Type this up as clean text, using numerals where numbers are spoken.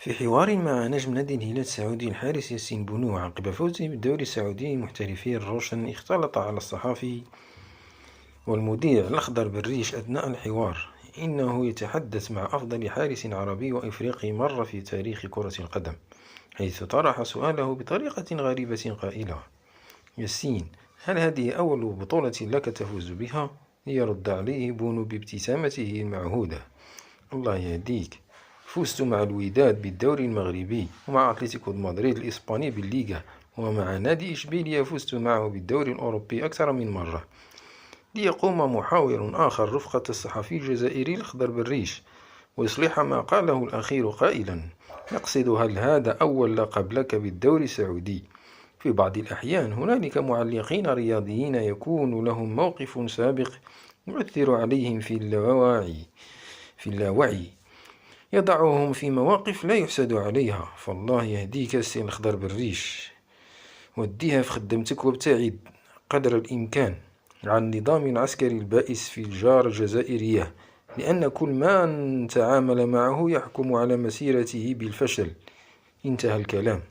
في حوار مع نجم نادي الهلال السعودي الحارس ياسين بونو عقب فوزه بالدوري السعودي محترفي الروشن، اختلط على الصحافي والمذيع الأخضر بالريش أثناء الحوار إنه يتحدث مع أفضل حارس عربي وإفريقي مر في تاريخ كرة القدم، حيث طرح سؤاله بطريقة غريبة قائلة: ياسين، هل هذه أول بطولة لك تفوز بها؟ ليرد عليه بونو بابتسامته المعهودة: الله يهديك، فزت مع الوداد بالدوري المغربي، ومع أتلتيكو مدريد الإسباني بالليغا، ومع نادي إشبيلية فزت معه بالدوري الأوروبي أكثر من مرة. ليقوم محاور آخر رفقة الصحفي الجزائري الأخضر بالريش ويصلح ما قاله الأخير قائلا: نقصد هل هذا أول لقب لك بالدوري السعودي؟ في بعض الأحيان هنالك معلقين رياضيين يكون لهم موقف سابق يؤثر عليهم في اللاوعي، يضعهم في مواقف لا يحسد عليها. فالله يهديك السي الأخضر بالريش، وديها في خدمتك وابتعد قدر الإمكان عن النظام العسكري البائس في الجارة الجزائرية، لأن كل من تعامل معه يحكم على مسيرته بالفشل. انتهى الكلام.